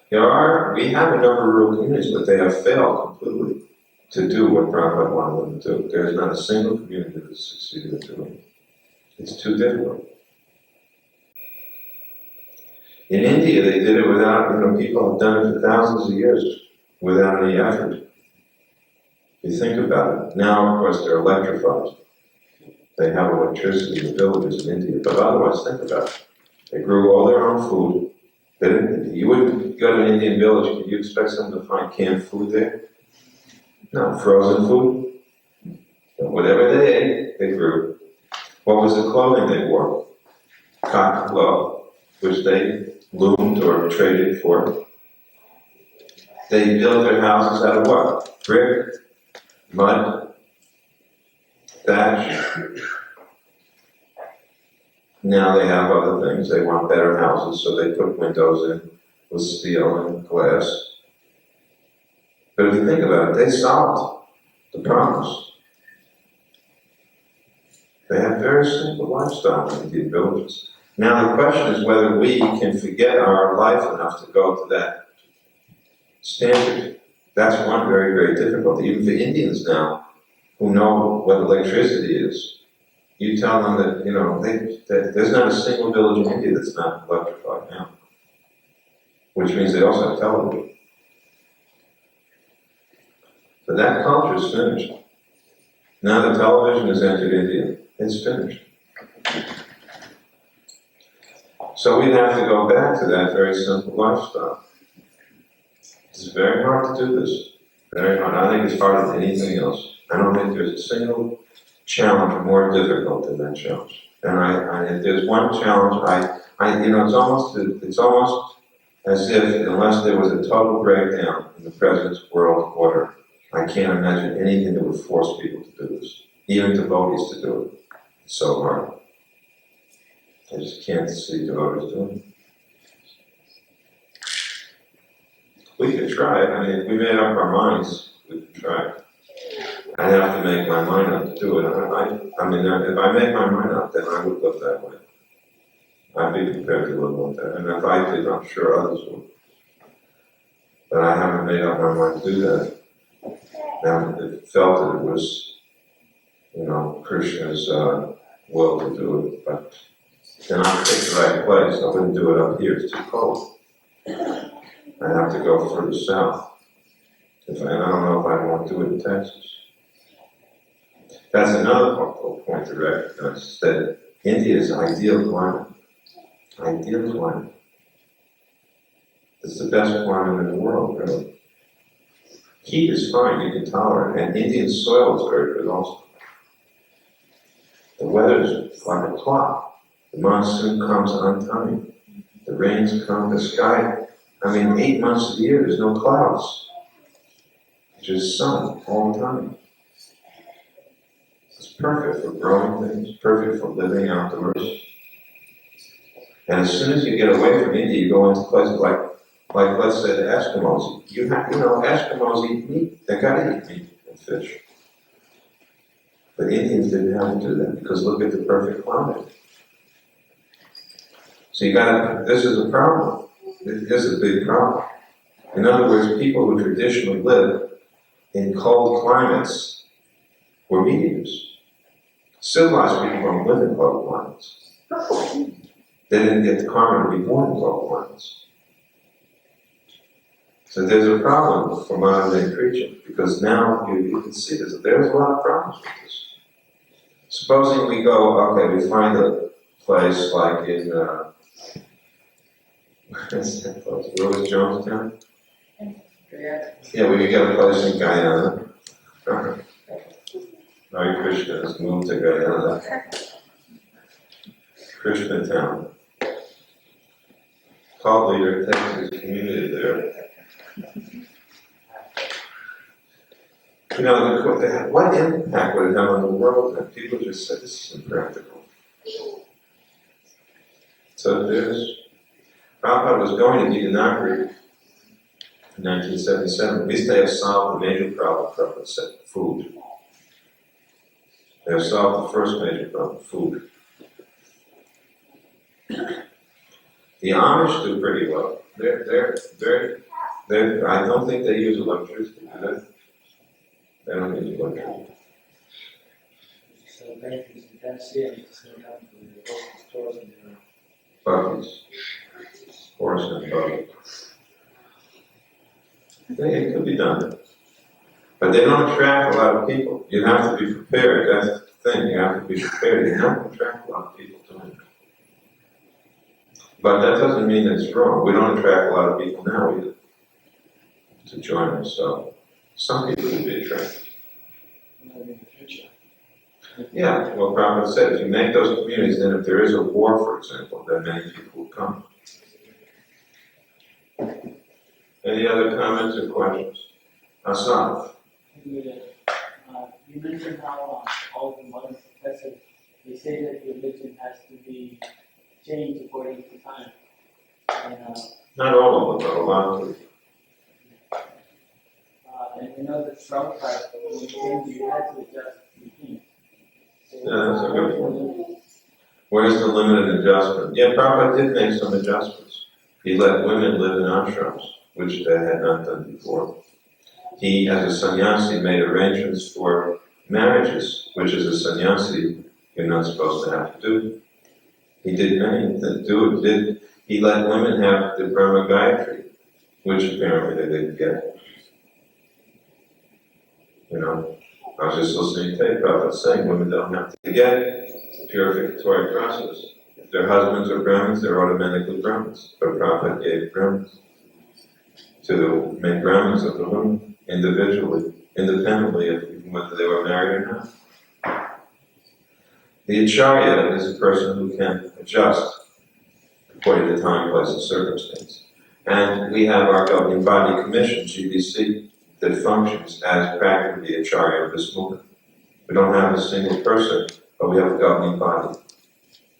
We have a number of rural communities, but they have failed completely to do what Prabhupada wanted them to do. There's not a single community that has succeeded in doing it. It's too difficult. In India, they did it without, people have done it for thousands of years without any effort. You think about it. Now, of course, they're electrified. They have electricity in the villages in India, but otherwise, think about it. They grew all their own food. You wouldn't go to an Indian village, could you expect someone to find canned food there? No, frozen food. Whatever they ate, they grew. What was the clothing they wore? Cotton cloth, which they loomed or traded for. They built their houses out of what? Brick, mud, thatch. Now they have other things. They want better houses, so they put windows in with steel and glass. But if you think about it, they solved the problems. They have very simple lifestyle in Indian villages. Now the question is whether we can forget our life enough to go to that standard. That's one very, very difficult. Even for Indians now, who know what electricity is, you tell them that, that there's not a single village in India that's not electrified now. Which means they also have television. But that culture is finished. Now the television has entered India. It's finished. So we'd have to go back to that very simple lifestyle. It's very hard to do this. Very hard. I think it's harder than anything else. I don't think there's a single challenge more difficult than that challenge. And if there's one challenge, it's almost as if unless there was a total breakdown in the present world order, I can't imagine anything that would force people to do this, even devotees to do it. It's so hard. I just can't see devotees doing it. We could try it. I mean, if we made up our minds, we could try it. I have to make my mind up to do it. I mean, if I make my mind up, then I would live that way. I'd be prepared to live like that. And if I did, I'm sure others would. But I haven't made up my mind to do that. Now, it felt that it was, Krishna's will to do it, but then I'd pick the right place. I wouldn't do it up here, it's too cold. I'd have to go further south. I don't know if I want to do it in Texas. That's another point to recognize, that India is an ideal climate. Ideal climate. It's the best climate in the world, really. Heat is fine, you can tolerate it, and Indian soil is very good also. The weather's like a clock. The monsoon comes on time. The rains come, the sky. 8 months of the year, there's no clouds. It's just sun all the time. It's perfect for growing things, perfect for living outdoors. And as soon as you get away from India, you go into places like let's say the Eskimos. Eskimos eat meat. They gotta eat meat and fish. But Indians didn't have to do that because look at the perfect climate. So this is a problem. This is a big problem. In other words, people who traditionally live in cold climates were meat eaters. Civilized people don't live in cold climates. They didn't get the karma to be born in cold climates. So there's a problem for modern day preaching, because now you can see this. There's a lot of problems with this. Supposing we we find a place like in, what's that place? Where was Jonestown? Yeah, we could get a place in Guyana. Hare Krishna has moved to Guyana. Krishna Town. Cult leader takes his community there. What impact would it have on the world if people just said this is impractical? So Prabhupada was going to be inaugurated in 1977. At least they have solved the major problem, Prabhupada said, food. They have solved the first major problem, food. The Amish do pretty well. I don't think they use electricity, do they? They don't use electricity. So bakeries in Tennessee, and it's not down to the local stores and Buggies. Horse and buggy. It could be done. But they don't attract a lot of people. You have to be prepared. That's the thing. You have to be prepared. You have to attract a lot of people to it. But that doesn't mean it's wrong. We don't attract a lot of people now either to join us. So some people will be attracted. in the future. Yeah, well, Prabhupada said, if you make those communities, then if there is a war, for example, then many people will come. Any other comments or questions? Asaf? You mentioned how all the modern professors, they say that religion has to be changed according to time. And, Not all of them, but a lot of them. and we know that Prabhupada, when he came, you had to adjust the king. Yeah, that's a good point. Where's the limited adjustment? Yeah, Prabhupada did make some adjustments. He let women live in ashrams, which they had not done before. He, as a sannyasi, made arrangements for marriages, which as a sannyasi, you're not supposed to have to do. He did many that he let women have the Brahma Gayatri, which apparently they didn't get. I was just listening to Prabhupada saying women don't have to get the purificatory process. If their husbands are Brahmins, they're automatically Brahmins. But Prabhupada gave Brahmins to make Brahmins of the women individually, independently of whether they were married or not. The Acharya is a person who can adjust according to time, place, and circumstance. And we have our governing body commission, GBC, that functions as practically the Acharya of this movement. We don't have a single person, but we have a governing body.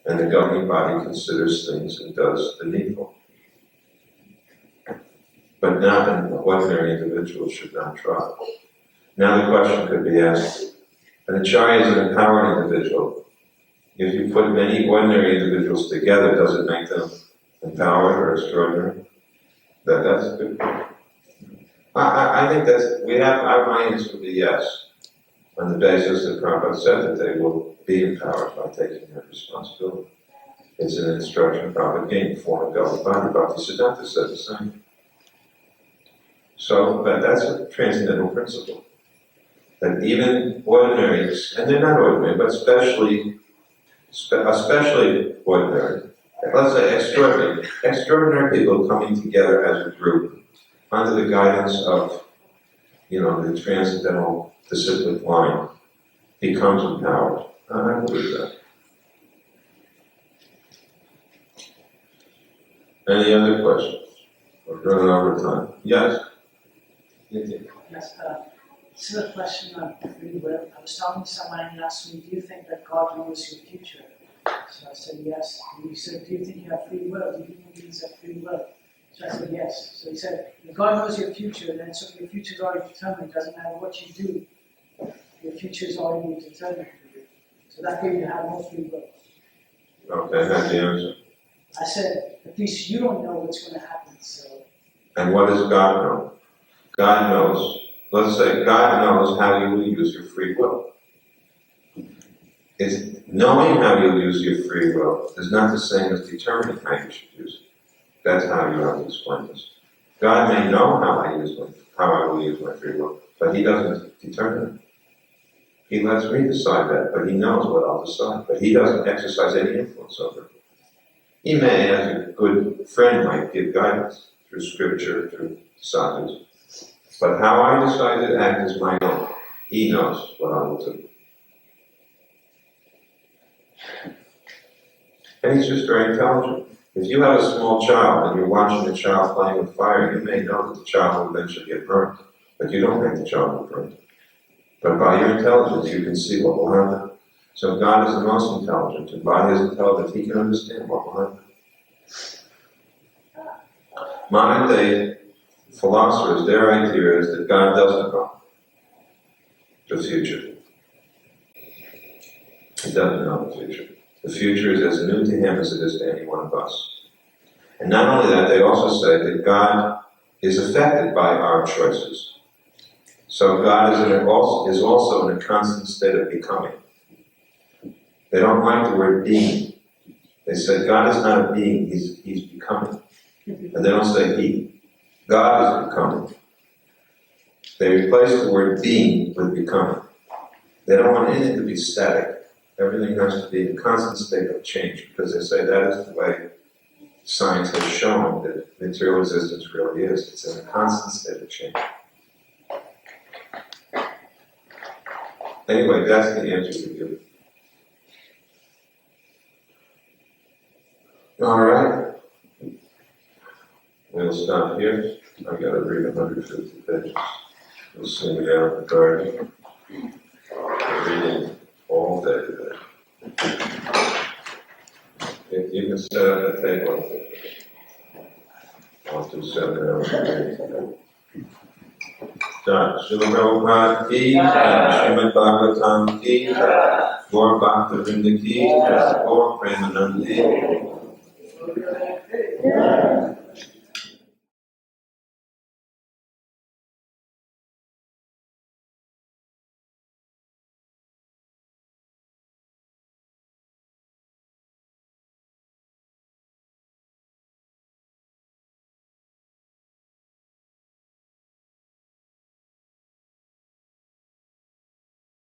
And the governing body considers things and does the needful. But not an ordinary individual should not try. Now the question could be asked, an Acharya is an empowered individual. If you put many ordinary individuals together, does it make them empowered or extraordinary? That's a good point. I think my answer would be yes, on the basis that Prabhupada said that they will be empowered by taking that responsibility. It's an instruction Prabhupada gave before and governing body. Bhaktivedanta said the same. So that's a transcendental principle. That even ordinary, and they're not ordinary, but especially ordinary, let's say extraordinary people coming together as a group under the guidance of, the transcendental disciplic line becomes empowered. I believe that. Any other questions? We're running over time. Yes? Yes, this is a question on free will. I was talking to someone and he asked me, do you think that God knows your future? So I said yes. And he said, do you think you have free will? Do human beings have free will? So I said yes. So he said, if God knows your future, then so your future is already determined. It doesn't matter what you do. Your future is already determined for you. So that way you have no free will. Okay, that's the answer. I said, at least you don't know what's going to happen. So. And what does God know? God knows. Let's say God knows how you will use your free will. It's knowing how you'll use your free will is not the same as determining how you should use it. That's how you have to explain this. God may know how I will use my free will, but He doesn't determine it. He lets me decide that, but He knows what I'll decide. But He doesn't exercise any influence over it. He may, as a good friend, might give guidance through scripture, through sadhus. But how I decide to act is my own. He knows what I will do. And He's just very intelligent. If you have a small child and you're watching the child playing with fire, you may know that the child will eventually get burnt, but you don't think the child will burn. But by your intelligence, you can see what will happen. So God is the most intelligent, and by His intelligence, He can understand what will happen. Modern day philosophers, their idea is that God doesn't know the future. He doesn't know the future. The future is as new to Him as it is to any one of us. And not only that, they also say that God is affected by our choices. So God is also in a constant state of becoming. They don't like the word being. They say God is not a being, He's becoming. And they don't say He. God is becoming. They replace the word being with becoming. They don't want anything to be static. Everything has to be in a constant state of change, because they say that is the way science has shown that material existence really is. It's in a constant state of change. Anyway, that's the answer to give. All right. We'll stop here. I've got to read 150 pages. You'll see me out in the garden. I'm reading all day today. If you can set up a table, I'll do 7 hours a day. Srila Prabhupada ki, Srimad Bhagavatam ki, Gaur Bhaktivedanta ki, Gaur Premanandi.